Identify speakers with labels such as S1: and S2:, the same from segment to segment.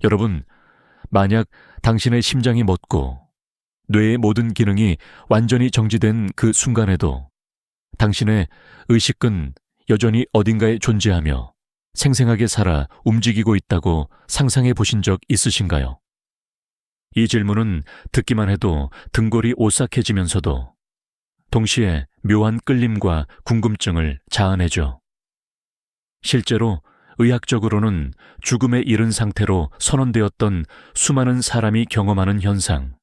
S1: 여러분, 만약 당신의 심장이 멎고 뇌의 모든 기능이 완전히 정지된 그 순간에도 당신의 의식은 여전히 어딘가에 존재하며 생생하게 살아 움직이고 있다고 상상해 보신 적 있으신가요? 이 질문은 듣기만 해도 등골이 오싹해지면서도 동시에 묘한 끌림과 궁금증을 자아내죠. 실제로 의학적으로는 죽음에 이른 상태로 선언되었던 수많은 사람이 경험하는 현상,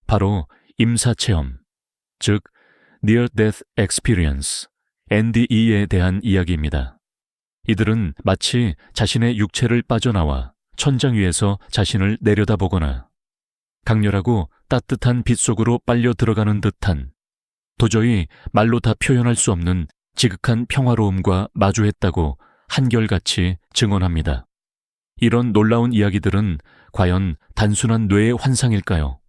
S1: 바로 임사체험, 즉 Near Death Experience, NDE에 대한 이야기입니다. 이들은 마치 자신의 육체를 빠져나와 천장 위에서 자신을 내려다보거나 강렬하고 따뜻한 빛 속으로 빨려 들어가는 듯한 도저히 말로 다 표현할 수 없는 지극한 평화로움과 마주했다고 한결같이 증언합니다. 이런 놀라운 이야기들은 과연 단순한 뇌의 환상일까요?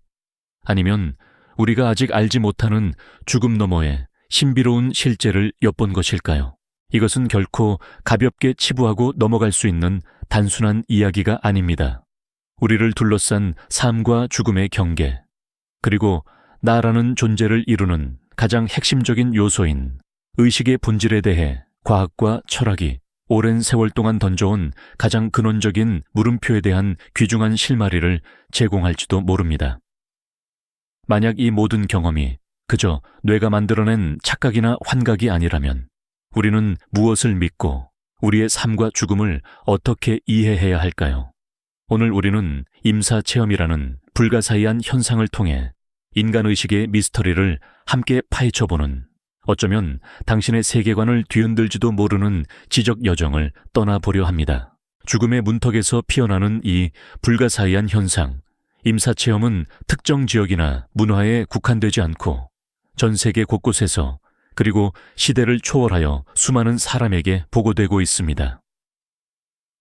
S1: 아니면 우리가 아직 알지 못하는 죽음 너머의 신비로운 실제를 엿본 것일까요? 이것은 결코 가볍게 치부하고 넘어갈 수 있는 단순한 이야기가 아닙니다. 우리를 둘러싼 삶과 죽음의 경계, 그리고 나라는 존재를 이루는 가장 핵심적인 요소인 의식의 본질에 대해 과학과 철학이 오랜 세월 동안 던져온 가장 근원적인 물음표에 대한 귀중한 실마리를 제공할지도 모릅니다. 만약 이 모든 경험이 그저 뇌가 만들어낸 착각이나 환각이 아니라면 우리는 무엇을 믿고 우리의 삶과 죽음을 어떻게 이해해야 할까요? 오늘 우리는 임사체험이라는 불가사의한 현상을 통해 인간의식의 미스터리를 함께 파헤쳐보는, 어쩌면 당신의 세계관을 뒤흔들지도 모르는 지적 여정을 떠나보려 합니다. 죽음의 문턱에서 피어나는 이 불가사의한 현상, 임사체험은 특정 지역이나 문화에 국한되지 않고 전 세계 곳곳에서, 그리고 시대를 초월하여 수많은 사람에게 보고되고 있습니다.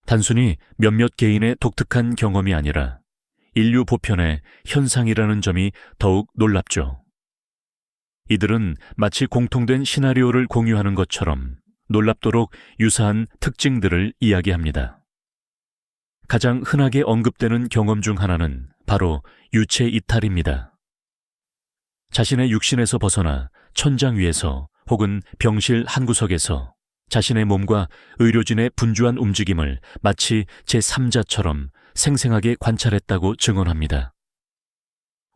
S1: 단순히 몇몇 개인의 독특한 경험이 아니라 인류 보편의 현상이라는 점이 더욱 놀랍죠. 이들은 마치 공통된 시나리오를 공유하는 것처럼 놀랍도록 유사한 특징들을 이야기합니다. 가장 흔하게 언급되는 경험 중 하나는 바로 유체 이탈입니다. 자신의 육신에서 벗어나 천장 위에서 혹은 병실 한 구석에서 자신의 몸과 의료진의 분주한 움직임을 마치 제3자처럼 생생하게 관찰했다고 증언합니다.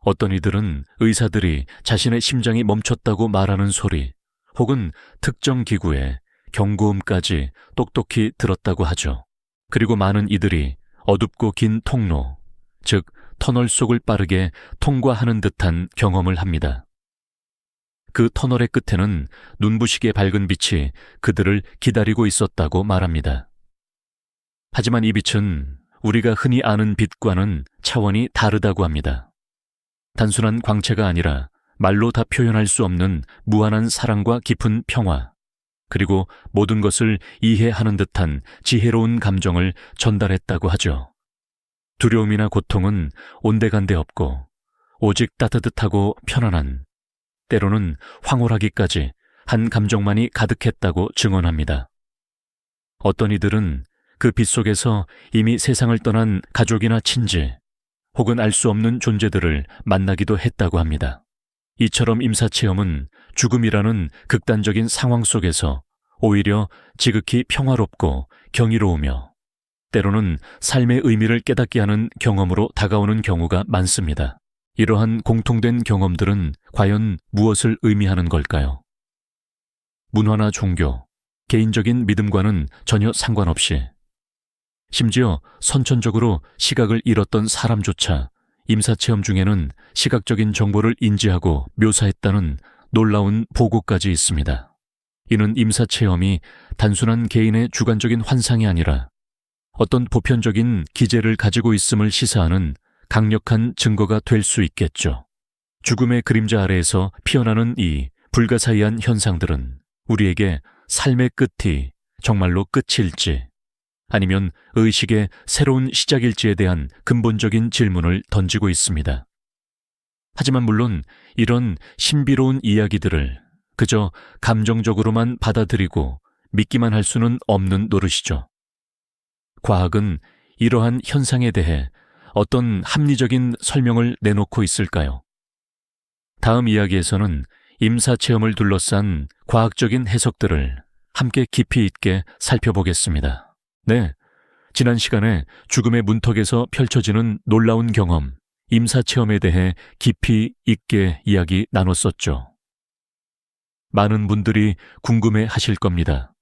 S1: 어떤 이들은 의사들이 자신의 심장이 멈췄다고 말하는 소리 혹은 특정 기구의 경고음까지 똑똑히 들었다고 하죠. 그리고 많은 이들이 어둡고 긴 통로, 즉 터널 속을 빠르게 통과하는 듯한 경험을 합니다. 그 터널의 끝에는 눈부시게 밝은 빛이 그들을 기다리고 있었다고 말합니다. 하지만 이 빛은 우리가 흔히 아는 빛과는 차원이 다르다고 합니다. 단순한 광채가 아니라 말로 다 표현할 수 없는 무한한 사랑과 깊은 평화, 그리고 모든 것을 이해하는 듯한 지혜로운 감정을 전달했다고 하죠. 두려움이나 고통은 온데간데 없고 오직 따뜻하고 편안한, 때로는 황홀하기까지 한 감정만이 가득했다고 증언합니다. 어떤 이들은 그 빛 속에서 이미 세상을 떠난 가족이나 친지, 혹은 알 수 없는 존재들을 만나기도 했다고 합니다. 이처럼 임사체험은 죽음이라는 극단적인 상황 속에서 오히려 지극히 평화롭고 경이로우며 때로는 삶의 의미를 깨닫게 하는 경험으로 다가오는 경우가 많습니다. 이러한 공통된 경험들은 과연 무엇을 의미하는 걸까요? 문화나 종교, 개인적인 믿음과는 전혀 상관없이, 심지어 선천적으로 시각을 잃었던 사람조차 임사체험 중에는 시각적인 정보를 인지하고 묘사했다는 놀라운 보고까지 있습니다. 이는 임사체험이 단순한 개인의 주관적인 환상이 아니라 어떤 보편적인 기제를 가지고 있음을 시사하는 강력한 증거가 될 수 있겠죠. 죽음의 그림자 아래에서 피어나는 이 불가사의한 현상들은 우리에게 삶의 끝이 정말로 끝일지 아니면 의식의 새로운 시작일지에 대한 근본적인 질문을 던지고 있습니다. 하지만 물론 이런 신비로운 이야기들을 그저 감정적으로만 받아들이고 믿기만 할 수는 없는 노릇이죠. 과학은 이러한 현상에 대해 어떤 합리적인 설명을 내놓고 있을까요? 다음 이야기에서는 임사체험을 둘러싼 과학적인 해석들을 함께 깊이 있게 살펴보겠습니다. 네, 지난 시간에 죽음의 문턱에서 펼쳐지는 놀라운 경험, 임사체험에 대해 깊이 있게 이야기 나눴었죠. 많은 분들이 궁금해 하실 겁니다.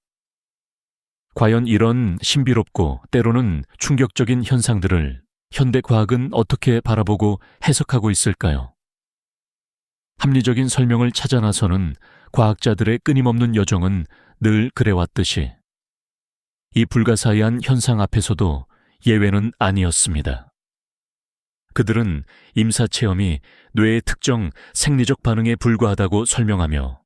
S1: 과연 이런 신비롭고 때로는 충격적인 현상들을 현대 과학은 어떻게 바라보고 해석하고 있을까요? 합리적인 설명을 찾아 나서는 과학자들의 끊임없는 여정은 늘 그래왔듯이 이 불가사의한 현상 앞에서도 예외는 아니었습니다. 그들은 임사체험이 뇌의 특정 생리적 반응에 불과하다고 설명하며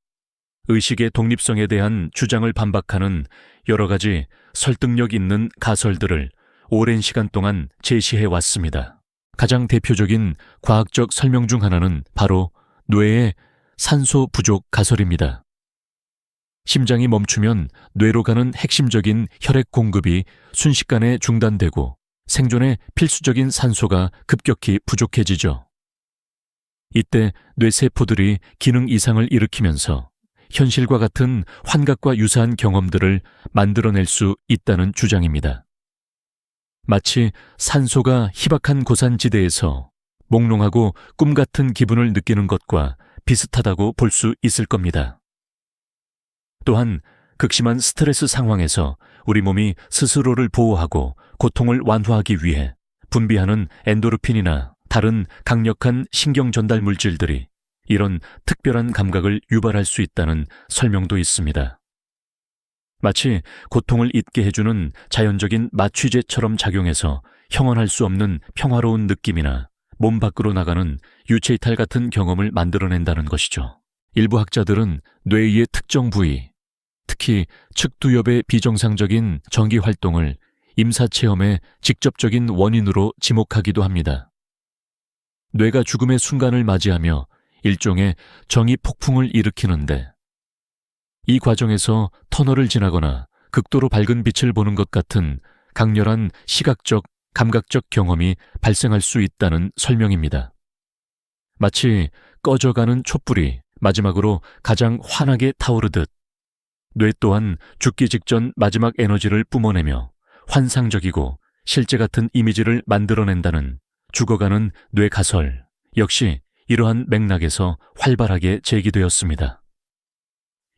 S1: 의식의 독립성에 대한 주장을 반박하는 여러 가지 설득력 있는 가설들을 오랜 시간 동안 제시해 왔습니다. 가장 대표적인 과학적 설명 중 하나는 바로 뇌의 산소 부족 가설입니다. 심장이 멈추면 뇌로 가는 핵심적인 혈액 공급이 순식간에 중단되고 생존에 필수적인 산소가 급격히 부족해지죠. 이때 뇌세포들이 기능 이상을 일으키면서 현실과 같은 환각과 유사한 경험들을 만들어낼 수 있다는 주장입니다. 마치 산소가 희박한 고산지대에서 몽롱하고 꿈 같은 기분을 느끼는 것과 비슷하다고 볼 수 있을 겁니다. 또한 극심한 스트레스 상황에서 우리 몸이 스스로를 보호하고 고통을 완화하기 위해 분비하는 엔도르핀이나 다른 강력한 신경 전달 물질들이 이런 특별한 감각을 유발할 수 있다는 설명도 있습니다. 마치 고통을 잊게 해주는 자연적인 마취제처럼 작용해서 형언할 수 없는 평화로운 느낌이나 몸 밖으로 나가는 유체이탈 같은 경험을 만들어낸다는 것이죠. 일부 학자들은 뇌의 특정 부위, 특히 측두엽의 비정상적인 전기 활동을 임사체험의 직접적인 원인으로 지목하기도 합니다. 뇌가 죽음의 순간을 맞이하며 일종의 정의 폭풍을 일으키는데 이 과정에서 터널을 지나거나 극도로 밝은 빛을 보는 것 같은 강렬한 시각적, 감각적 경험이 발생할 수 있다는 설명입니다. 마치 꺼져가는 촛불이 마지막으로 가장 환하게 타오르듯 뇌 또한 죽기 직전 마지막 에너지를 뿜어내며 환상적이고 실제 같은 이미지를 만들어낸다는 죽어가는 뇌 가설 역시 이러한 맥락에서 활발하게 제기되었습니다.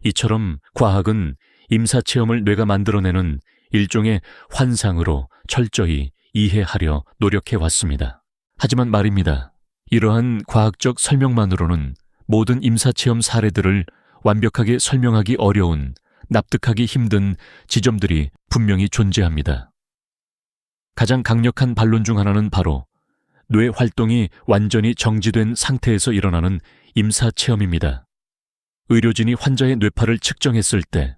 S1: 이처럼 과학은 임사체험을 뇌가 만들어내는 일종의 환상으로 철저히 이해하려 노력해왔습니다. 하지만 말입니다. 이러한 과학적 설명만으로는 모든 임사체험 사례들을 완벽하게 설명하기 어려운, 납득하기 힘든 지점들이 분명히 존재합니다. 가장 강력한 반론 중 하나는 바로 뇌 활동이 완전히 정지된 상태에서 일어나는 임사체험입니다. 의료진이 환자의 뇌파를 측정했을 때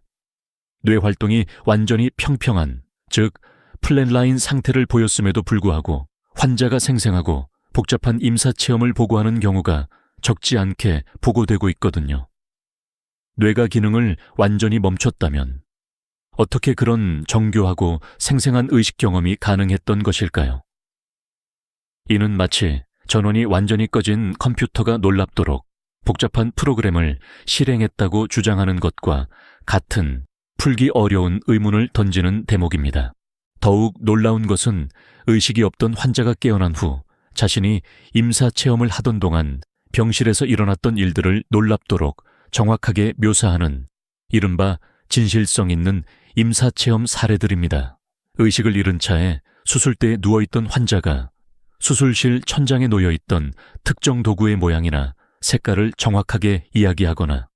S1: 뇌 활동이 완전히 평평한, 즉 플랫라인 상태를 보였음에도 불구하고 환자가 생생하고 복잡한 임사체험을 보고하는 경우가 적지 않게 보고되고 있거든요. 뇌가 기능을 완전히 멈췄다면 어떻게 그런 정교하고 생생한 의식 경험이 가능했던 것일까요? 이는 마치 전원이 완전히 꺼진 컴퓨터가 놀랍도록 복잡한 프로그램을 실행했다고 주장하는 것과 같은 풀기 어려운 의문을 던지는 대목입니다. 더욱 놀라운 것은 의식이 없던 환자가 깨어난 후 자신이 임사체험을 하던 동안 병실에서 일어났던 일들을 놀랍도록 정확하게 묘사하는 이른바 진실성 있는 임사체험 사례들입니다. 의식을 잃은 차에 수술대에 누워있던 환자가 수술실 천장에 놓여있던 특정 도구의 모양이나 색깔을 정확하게 이야기하거나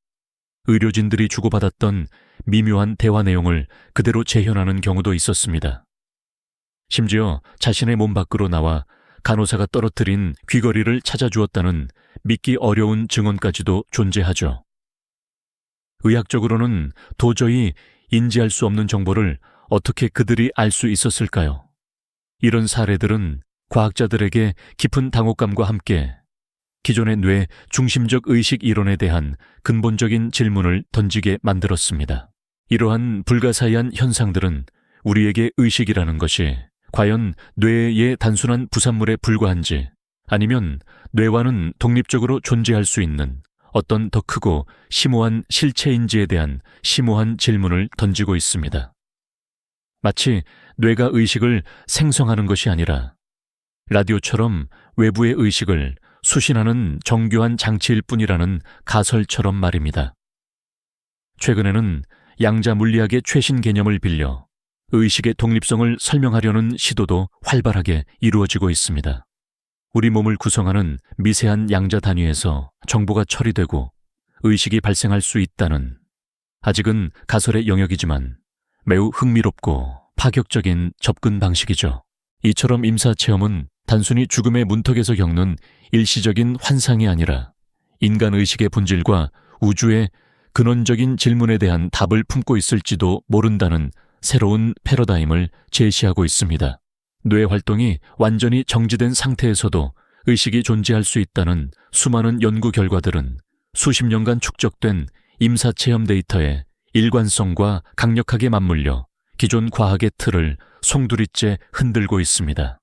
S1: 의료진들이 주고받았던 미묘한 대화 내용을 그대로 재현하는 경우도 있었습니다. 심지어 자신의 몸 밖으로 나와 간호사가 떨어뜨린 귀걸이를 찾아주었다는 믿기 어려운 증언까지도 존재하죠. 의학적으로는 도저히 인지할 수 없는 정보를 어떻게 그들이 알 수 있었을까요? 이런 사례들은 과학자들에게 깊은 당혹감과 함께 기존의 뇌 중심적 의식 이론에 대한 근본적인 질문을 던지게 만들었습니다. 이러한 불가사의한 현상들은 우리에게 의식이라는 것이 과연 뇌의 단순한 부산물에 불과한지, 아니면 뇌와는 독립적으로 존재할 수 있는 어떤 더 크고 심오한 실체인지에 대한 심오한 질문을 던지고 있습니다. 마치 뇌가 의식을 생성하는 것이 아니라 라디오처럼 외부의 의식을 수신하는 정교한 장치일 뿐이라는 가설처럼 말입니다. 최근에는 양자 물리학의 최신 개념을 빌려 의식의 독립성을 설명하려는 시도도 활발하게 이루어지고 있습니다. 우리 몸을 구성하는 미세한 양자 단위에서 정보가 처리되고 의식이 발생할 수 있다는, 아직은 가설의 영역이지만 매우 흥미롭고 파격적인 접근 방식이죠. 이처럼 임사체험은 단순히 죽음의 문턱에서 겪는 일시적인 환상이 아니라 인간 의식의 본질과 우주의 근원적인 질문에 대한 답을 품고 있을지도 모른다는 새로운 패러다임을 제시하고 있습니다. 뇌 활동이 완전히 정지된 상태에서도 의식이 존재할 수 있다는 수많은 연구 결과들은 수십 년간 축적된 임사체험 데이터의 일관성과 강력하게 맞물려 기존 과학의 틀을 송두리째 흔들고 있습니다.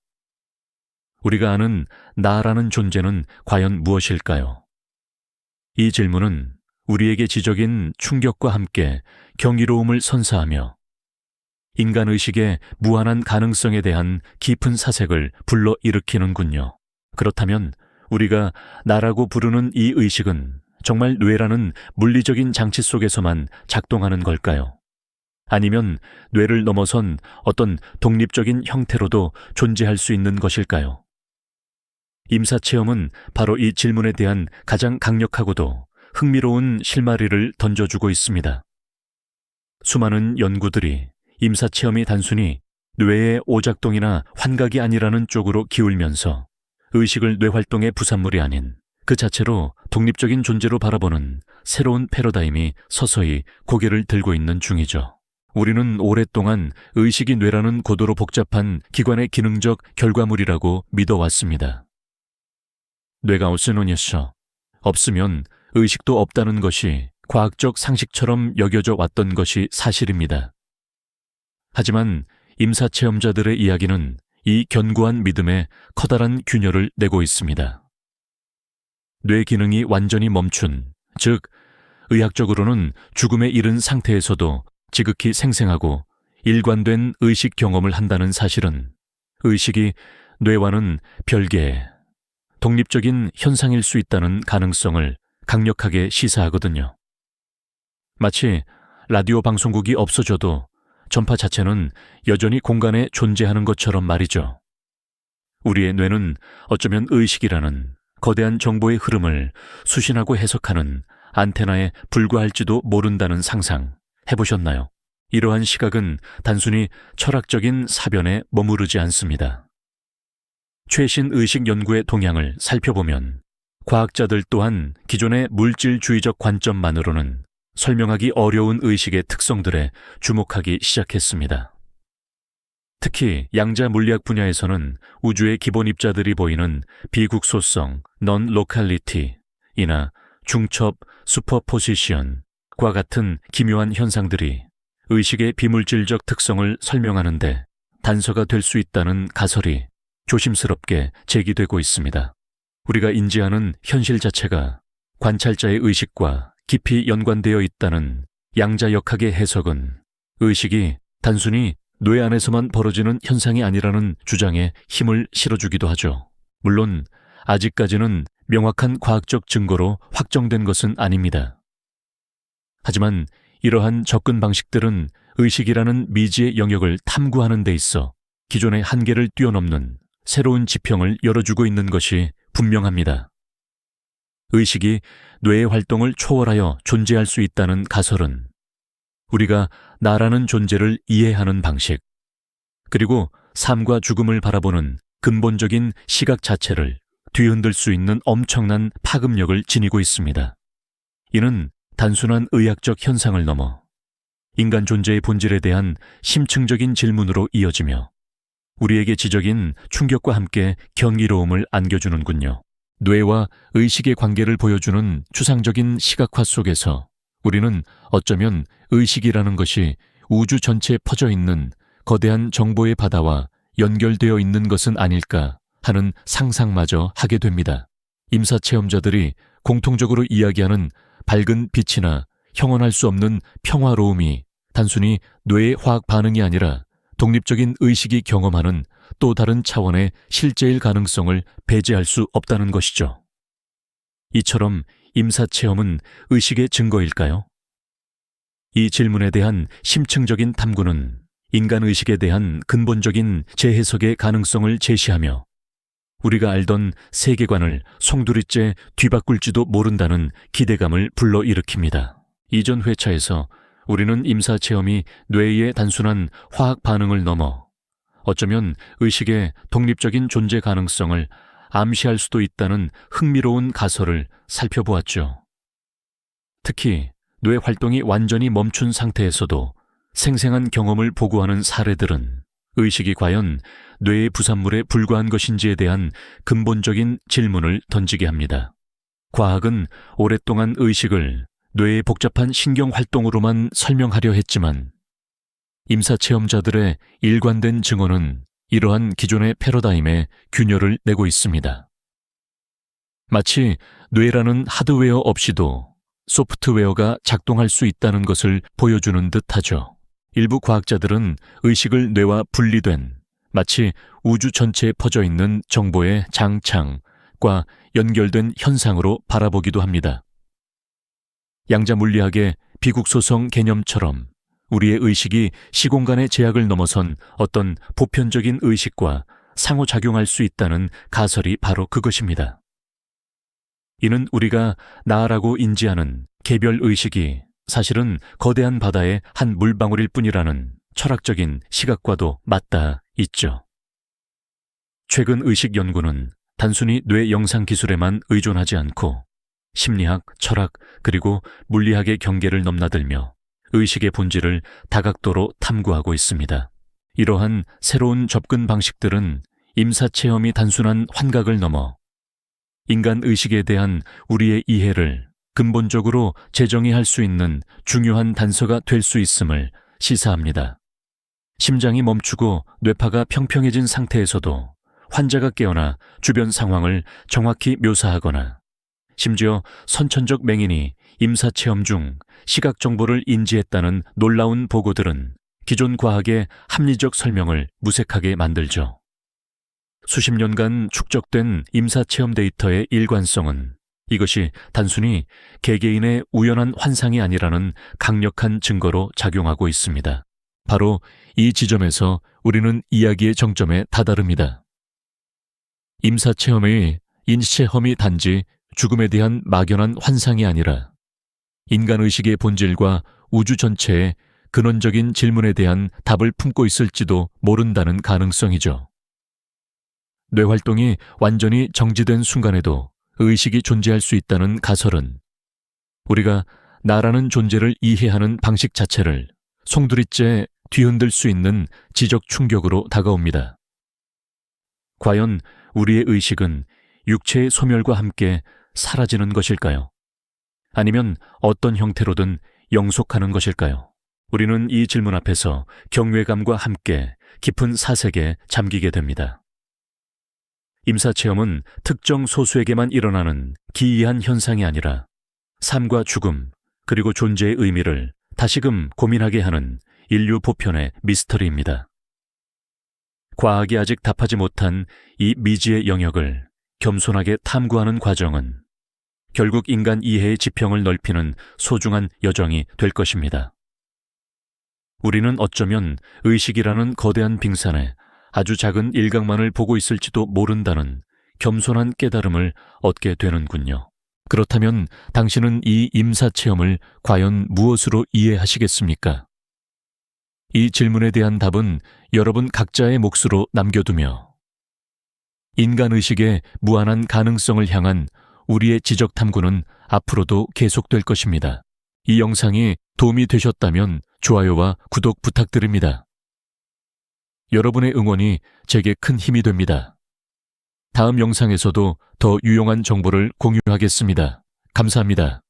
S1: 우리가 아는 나라는 존재는 과연 무엇일까요? 이 질문은 우리에게 지적인 충격과 함께 경이로움을 선사하며 인간 의식의 무한한 가능성에 대한 깊은 사색을 불러일으키는군요. 그렇다면 우리가 나라고 부르는 이 의식은 정말 뇌라는 물리적인 장치 속에서만 작동하는 걸까요? 아니면 뇌를 넘어선 어떤 독립적인 형태로도 존재할 수 있는 것일까요? 임사체험은 바로 이 질문에 대한 가장 강력하고도 흥미로운 실마리를 던져주고 있습니다. 수많은 연구들이 임사체험이 단순히 뇌의 오작동이나 환각이 아니라는 쪽으로 기울면서 의식을 뇌활동의 부산물이 아닌 그 자체로 독립적인 존재로 바라보는 새로운 패러다임이 서서히 고개를 들고 있는 중이죠. 우리는 오랫동안 의식이 뇌라는 고도로 복잡한 기관의 기능적 결과물이라고 믿어왔습니다. 뇌가 없으면요, 없으면 의식도 없다는 것이 과학적 상식처럼 여겨져 왔던 것이 사실입니다. 하지만 임사체험자들의 이야기는 이 견고한 믿음에 커다란 균열을 내고 있습니다. 뇌 기능이 완전히 멈춘, 즉 의학적으로는 죽음에 이른 상태에서도 지극히 생생하고 일관된 의식 경험을 한다는 사실은 의식이 뇌와는 별개의 독립적인 현상일 수 있다는 가능성을 강력하게 시사하거든요. 마치 라디오 방송국이 없어져도 전파 자체는 여전히 공간에 존재하는 것처럼 말이죠. 우리의 뇌는 어쩌면 의식이라는 거대한 정보의 흐름을 수신하고 해석하는 안테나에 불과할지도 모른다는 상상 해보셨나요? 이러한 시각은 단순히 철학적인 사변에 머무르지 않습니다. 최신 의식 연구의 동향을 살펴보면 과학자들 또한 기존의 물질주의적 관점만으로는 설명하기 어려운 의식의 특성들에 주목하기 시작했습니다. 특히 양자 물리학 분야에서는 우주의 기본 입자들이 보이는 비국소성, non-locality이나 중첩, 슈퍼포지션과 같은 기묘한 현상들이 의식의 비물질적 특성을 설명하는데 단서가 될 수 있다는 가설이 조심스럽게 제기되고 있습니다. 우리가 인지하는 현실 자체가 관찰자의 의식과 깊이 연관되어 있다는 양자역학의 해석은 의식이 단순히 뇌 안에서만 벌어지는 현상이 아니라는 주장에 힘을 실어주기도 하죠. 물론 아직까지는 명확한 과학적 증거로 확정된 것은 아닙니다. 하지만 이러한 접근 방식들은 의식이라는 미지의 영역을 탐구하는 데 있어 기존의 한계를 뛰어넘는 새로운 지평을 열어주고 있는 것이 분명합니다. 의식이 뇌의 활동을 초월하여 존재할 수 있다는 가설은 우리가 나라는 존재를 이해하는 방식, 그리고 삶과 죽음을 바라보는 근본적인 시각 자체를 뒤흔들 수 있는 엄청난 파급력을 지니고 있습니다. 이는 단순한 의학적 현상을 넘어 인간 존재의 본질에 대한 심층적인 질문으로 이어지며 우리에게 지적인 충격과 함께 경이로움을 안겨주는군요. 뇌와 의식의 관계를 보여주는 추상적인 시각화 속에서 우리는 어쩌면 의식이라는 것이 우주 전체에 퍼져 있는 거대한 정보의 바다와 연결되어 있는 것은 아닐까 하는 상상마저 하게 됩니다. 임사체험자들이 공통적으로 이야기하는 밝은 빛이나 형언할 수 없는 평화로움이 단순히 뇌의 화학 반응이 아니라 독립적인 의식이 경험하는 또 다른 차원의 실제일 가능성을 배제할 수 없다는 것이죠. 이처럼 임사체험은 의식의 증거일까요? 이 질문에 대한 심층적인 탐구는 인간 의식에 대한 근본적인 재해석의 가능성을 제시하며 우리가 알던 세계관을 송두리째 뒤바꿀지도 모른다는 기대감을 불러일으킵니다. 이전 회차에서 우리는 임사체험이 뇌의 단순한 화학 반응을 넘어 어쩌면 의식의 독립적인 존재 가능성을 암시할 수도 있다는 흥미로운 가설을 살펴보았죠. 특히 뇌 활동이 완전히 멈춘 상태에서도 생생한 경험을 보고하는 사례들은 의식이 과연 뇌의 부산물에 불과한 것인지에 대한 근본적인 질문을 던지게 합니다. 과학은 오랫동안 의식을 뇌의 복잡한 신경 활동으로만 설명하려 했지만 임사체험자들의 일관된 증언은 이러한 기존의 패러다임에 균열을 내고 있습니다. 마치 뇌라는 하드웨어 없이도 소프트웨어가 작동할 수 있다는 것을 보여주는 듯하죠. 일부 과학자들은 의식을 뇌와 분리된 마치 우주 전체에 퍼져 있는 정보의 장창과 연결된 현상으로 바라보기도 합니다. 양자물리학의 비국소성 개념처럼 우리의 의식이 시공간의 제약을 넘어선 어떤 보편적인 의식과 상호작용할 수 있다는 가설이 바로 그것입니다. 이는 우리가 나라고 인지하는 개별 의식이 사실은 거대한 바다의 한 물방울일 뿐이라는 철학적인 시각과도 맞닿아 있죠. 최근 의식 연구는 단순히 뇌 영상 기술에만 의존하지 않고 심리학, 철학, 그리고 물리학의 경계를 넘나들며 의식의 본질을 다각도로 탐구하고 있습니다. 이러한 새로운 접근 방식들은 임사체험이 단순한 환각을 넘어 인간 의식에 대한 우리의 이해를 근본적으로 재정의할 수 있는 중요한 단서가 될 수 있음을 시사합니다. 심장이 멈추고 뇌파가 평평해진 상태에서도 환자가 깨어나 주변 상황을 정확히 묘사하거나 심지어 선천적 맹인이 임사체험 중 시각 정보를 인지했다는 놀라운 보고들은 기존 과학의 합리적 설명을 무색하게 만들죠. 수십 년간 축적된 임사체험 데이터의 일관성은 이것이 단순히 개개인의 우연한 환상이 아니라는 강력한 증거로 작용하고 있습니다. 바로 이 지점에서 우리는 이야기의 정점에 다다릅니다. 임사체험의 인체험이 단지 죽음에 대한 막연한 환상이 아니라 인간의식의 본질과 우주 전체의 근원적인 질문에 대한 답을 품고 있을지도 모른다는 가능성이죠. 뇌활동이 완전히 정지된 순간에도 의식이 존재할 수 있다는 가설은 우리가 나라는 존재를 이해하는 방식 자체를 송두리째 뒤흔들 수 있는 지적 충격으로 다가옵니다. 과연 우리의 의식은 육체의 소멸과 함께 사라지는 것일까요? 아니면 어떤 형태로든 영속하는 것일까요? 우리는 이 질문 앞에서 경외감과 함께 깊은 사색에 잠기게 됩니다. 임사체험은 특정 소수에게만 일어나는 기이한 현상이 아니라 삶과 죽음, 그리고 존재의 의미를 다시금 고민하게 하는 인류 보편의 미스터리입니다. 과학이 아직 답하지 못한 이 미지의 영역을 겸손하게 탐구하는 과정은 결국 인간 이해의 지평을 넓히는 소중한 여정이 될 것입니다. 우리는 어쩌면 의식이라는 거대한 빙산에 아주 작은 일각만을 보고 있을지도 모른다는 겸손한 깨달음을 얻게 되는군요. 그렇다면 당신은 이 임사체험을 과연 무엇으로 이해하시겠습니까? 이 질문에 대한 답은 여러분 각자의 몫으로 남겨두며 인간의식의 무한한 가능성을 향한 우리의 지적 탐구는 앞으로도 계속될 것입니다. 이 영상이 도움이 되셨다면 좋아요와 구독 부탁드립니다. 여러분의 응원이 제게 큰 힘이 됩니다. 다음 영상에서도 더 유용한 정보를 공유하겠습니다. 감사합니다.